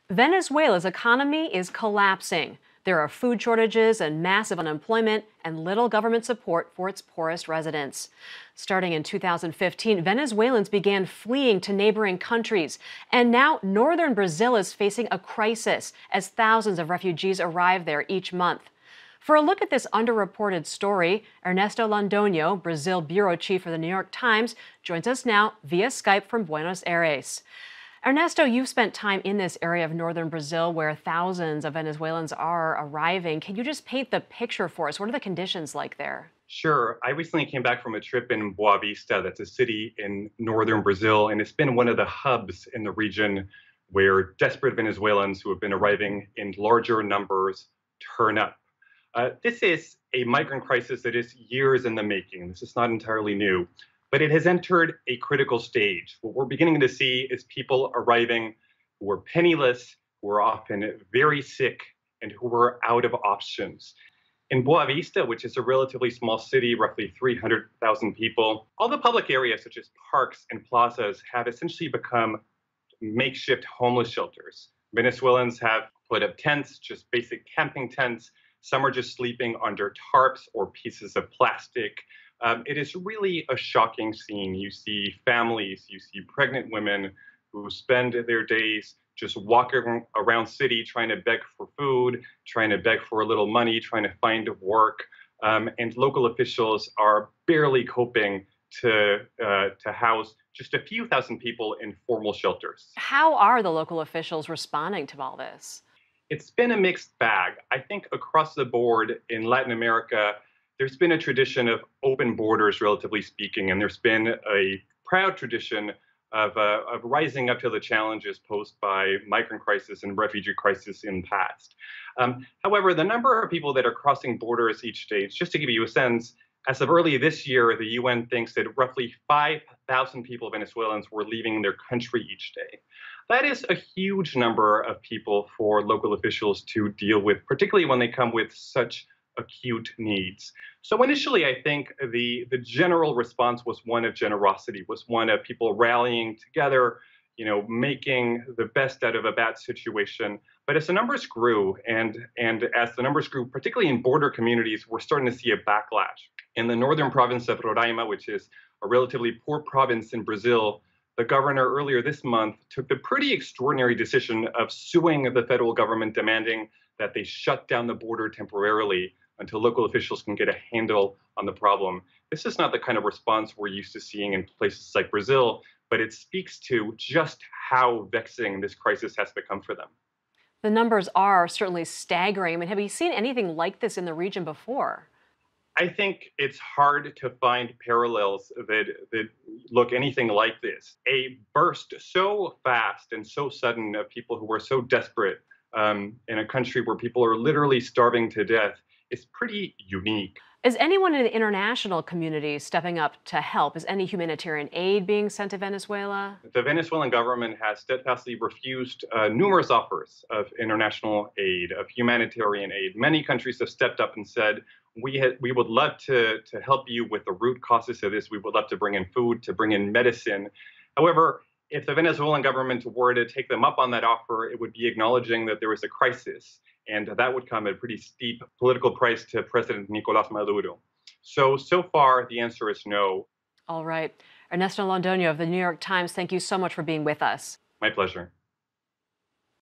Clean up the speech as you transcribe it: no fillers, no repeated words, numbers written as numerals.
Venezuela's economy is collapsing. There are food shortages and massive unemployment and little government support for its poorest residents. Starting in 2015, Venezuelans began fleeing to neighboring countries. And now northern Brazil is facing a crisis as thousands of refugees arrive there each month. For a look at this underreported story, Ernesto Londoño, Brazil bureau chief for the New York Times, joins us now via Skype from Buenos Aires. Ernesto, you've spent time in this area of northern Brazil where thousands of Venezuelans are arriving. Can you just paint the picture for us? What are the conditions like there? Sure. I recently came back from a trip in Boa Vista. That's a city in northern Brazil, and it's been one of the hubs in the region where desperate Venezuelans who have been arriving in larger numbers turn up. This is a migrant crisis that is years in the making. This is not entirely new, but it has entered a critical stage. What we're beginning to see is people arriving who are penniless, who are often very sick, and who are out of options. In Boa Vista, which is a relatively small city, roughly 300,000 people, all the public areas such as parks and plazas have essentially become makeshift homeless shelters. Venezuelans have put up tents, just basic camping tents. Some are just sleeping under tarps or pieces of plastic. It is really a shocking scene. You see families, you see pregnant women who spend their days just walking around city trying to beg for food, trying to beg for a little money, trying to find work. And local officials are barely coping to house just a few thousand people in formal shelters. How are the local officials responding to all this? It's been a mixed bag. I think across the board in Latin America, there's been a tradition of open borders, relatively speaking, and there's been a proud tradition of rising up to the challenges posed by migrant crisis and refugee crisis in the past. However, the number of people that are crossing borders each day, just to give you a sense, as of early this year, the UN thinks that roughly 5,000 people, Venezuelans, were leaving their country each day. That is a huge number of people for local officials to deal with, particularly when they come with such acute needs. So initially, I think the general response was one of generosity, was one of people rallying together, making the best out of a bad situation. But as the numbers grew, and as the numbers grew, particularly in border communities, we're starting to see a backlash. In the northern province of Roraima, which is a relatively poor province in Brazil, the governor earlier this month took the pretty extraordinary decision of suing the federal government, demanding that they shut down the border temporarily until local officials can get a handle on the problem. This is not the kind of response we're used to seeing in places like Brazil, but it speaks to just how vexing this crisis has become for them. The numbers are certainly staggering. I mean, have you seen anything like this in the region before? I think it's hard to find parallels that look anything like this. A burst so fast and so sudden of people who were so desperate in a country where people are literally starving to death is pretty unique. Is anyone in the international community stepping up to help? Is any humanitarian aid being sent to Venezuela? The Venezuelan government has steadfastly refused numerous offers of international aid, of humanitarian aid. Many countries have stepped up and said, we would love to help you with the root causes of this. We would love to bring in food, to bring in medicine. However, if the Venezuelan government were to take them up on that offer, it would be acknowledging that there is a crisis. And that would come at a pretty steep political price to President Nicolás Maduro. So far, the answer is no. All right. Ernesto Londoño of the New York Times, thank you so much for being with us. My pleasure.